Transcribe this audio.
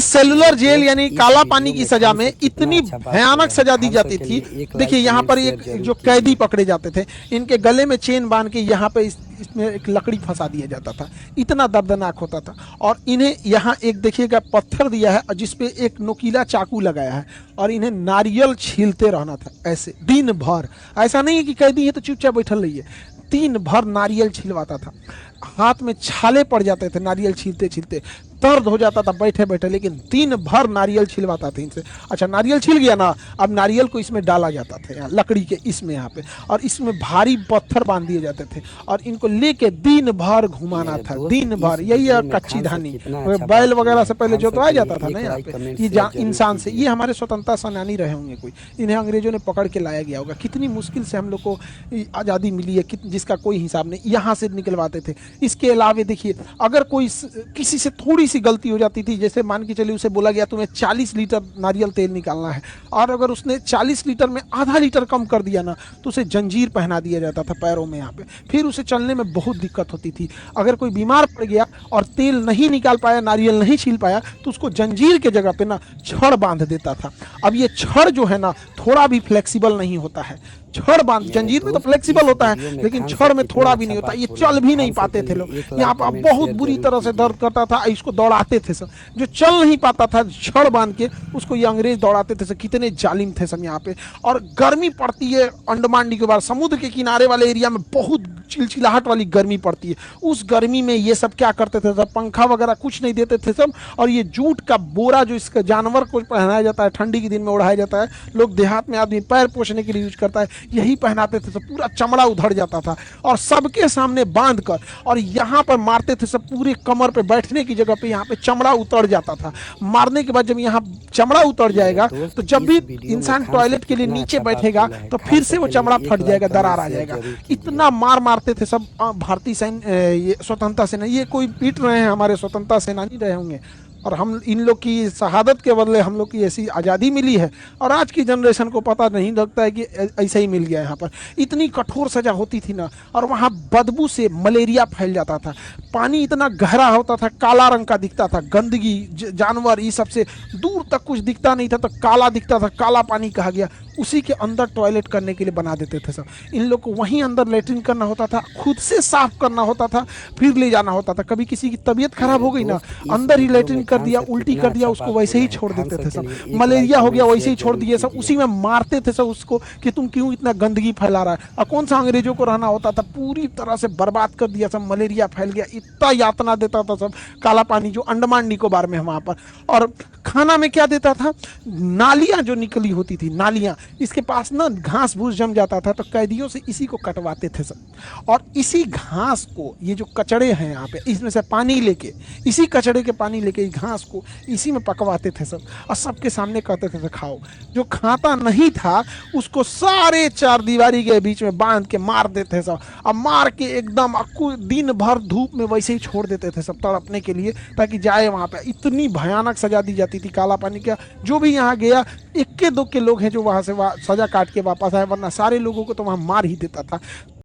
Cellular jail यानी काला पानी की सजा में इतनी भयानक सजा दी जाती थी। देखिए यहाँ पर एक जो कैदी पकड़े जाते थे, इनके गले में चेन बांध के यहाँ पे इसमें एक लकड़ी फंसा दिया जाता था। इतना दर्दनाक होता था। और इन्हें यहाँ एक देखिएगा पत्थर दिया है जिसपे एक नुकीला चाकू लगाया है और इन्हें नारियल छीलते रहना था ऐसे दिन भर। ऐसा नहीं है कि कैदी है तो चुपचाप बैठल रहिए, दिन भर नारियल छिलवाता था। हाथ में छाले पड़ जाते थे नारियल छीलते छीलते, दर्द हो जाता था बैठे बैठे, लेकिन दिन भर नारियल छिलवाता था इनसे। अच्छा नारियल छिल गया ना, अब नारियल को इसमें डाला जाता था यहाँ लकड़ी के इसमें यहाँ पे, और इसमें भारी पत्थर बांध दिए जाते थे और इनको लेके दिन भर घुमाना था, दिन भर। यही है कच्ची धानी, बैल वगैरह से पहले जोतवाया जाता था ना यहाँ पे, ये इंसान से। ये हमारे स्वतंत्रता सेनानी रहे होंगे कोई, इन्हें अंग्रेजों ने पकड़ के लाया गया होगा। कितनी मुश्किल से हम लोग को आज़ादी मिली है, जिसका कोई हिसाब नहीं। यहाँ से निकलवाते थे। इसके अलावा देखिए, अगर कोई किसी से थोड़ी सी गलती हो जाती थी, जैसे मान के चलिए उसे बोला गया तुम्हें 40 लीटर नारियल तेल निकालना है, और अगर उसने 40 लीटर में आधा लीटर कम कर दिया ना, तो उसे जंजीर पहना दिया जाता था पैरों में यहाँ पे। फिर उसे चलने में बहुत दिक्कत होती थी। अगर कोई बीमार पड़ गया और तेल नहीं निकाल पाया, नारियल नहीं छील पाया, तो उसको जंजीर के जगह पे ना छड़ बांध देता था। अब ये छड़ जो है ना थोड़ा भी फ्लेक्सिबल नहीं होता है। छड़ बांध, जंजीर में तो फ्लेक्सिबल होता है, लेकिन छड़ में थोड़ा भी नहीं होता। ये चल भी नहीं पाते थे लोग। यहाँ पर बहुत बुरी तरह से दर्द करता था, इसको दौड़ाते थे सब। जो चल नहीं पाता था छड़ बांध के, उसको ये अंग्रेज दौड़ाते थे सब। कितने जालिम थे सब यहाँ पे। और गर्मी पड़ती है अंडमान निकोबार समुद्र के किनारे वाले एरिया में, बहुत चिलचिलाहट वाली गर्मी पड़ती है। उस गर्मी में ये सब क्या करते थे सब, पंखा वगैरह कुछ नहीं देते थे सब, और ये जूट का बोरा जो इसका जानवर को पहनाया जाता है, ठंडी के दिन में ओढ़ाया जाता है, लोग देहात में आदमी पैर पोछने के लिए यूज करता है, यही पहनाते थे सब। पूरा चमड़ा उधड़ जाता था और सबके सामने बांध कर, और यहाँ पर मारते थे सब। पूरे कमर पे बैठने की जगह पे यहाँ पे चमड़ा उतर जाता था। मारने के बाद जब यहाँ चमड़ा उतर जाएगा, तो जब भी इंसान टॉयलेट के लिए नीचे बैठेगा तो फिर से वो चमड़ा फट जाएगा, दरार आ जाएगा। इतना मार मारते थे सब भारतीय सैन्य, स्वतंत्रता सेना। ये कोई पीट रहे हैं हमारे स्वतंत्रता सेनानी रहे होंगे, और हम इन लोग की शहादत के बदले हम लोग की ऐसी आज़ादी मिली है। और आज की जनरेशन को पता नहीं लगता है कि ऐसा ही मिल गया। यहाँ पर इतनी कठोर सज़ा होती थी ना, और वहाँ बदबू से मलेरिया फैल जाता था। पानी इतना गहरा होता था, काला रंग का दिखता था। गंदगी, जानवर, ये सबसे दूर तक कुछ दिखता नहीं था, तो काला दिखता था। काला पानी कहा गया। उसी के अंदर टॉयलेट करने के लिए बना देते थे सब। इन लोग को वहीं अंदर लेटरिन करना होता था, खुद से साफ करना होता था, फिर ले जाना होता था। कभी किसी की तबीयत खराब हो गई ना, अंदर ही लेटरिन कर दिया, उल्टी कर दिया, उसको वैसे ही छोड़ देते थे सब। मलेरिया हो गया, वैसे ही छोड़ दिए सब। उसी में मारते थे सब उसको कि तुम क्यों इतना गंदगी फैला रहा है। और कौन सा अंग्रेजों को रहना होता था, पूरी तरह से बर्बाद कर दिया सब। मलेरिया फैल गया, इतना यातना देता था सब। काला पानी जो अंडमान निकोबार में वहां पर। और खाना में क्या देता था, नालियां जो निकली होती थी, नालियां, इसके पास ना घास भूस जम जाता था, तो कैदियों से इसी को कटवाते थे सब। और इसी घास को, ये जो कचड़े हैं यहाँ पे, इसमें से पानी लेके, इसी कचड़े के पानी लेके घास को इसी में पकवाते थे सब, और सबके सामने कहते थे खाओ। जो खाता नहीं था उसको सारे चार दीवारी के बीच में बांध के मार देते सब। अब मार के एकदम दिन भर धूप में वैसे ही छोड़ देते थे सब, तड़पने के लिए, ताकि जाए वहां पे। इतनी भयानक सजा दी जाती थी काला पानी का। जो भी यहाँ गया, इक्के दुक्के लोग हैं जो वहां से सजा काट के वापस आए, वरना सारे लोगों को तो वहां मार ही देता था।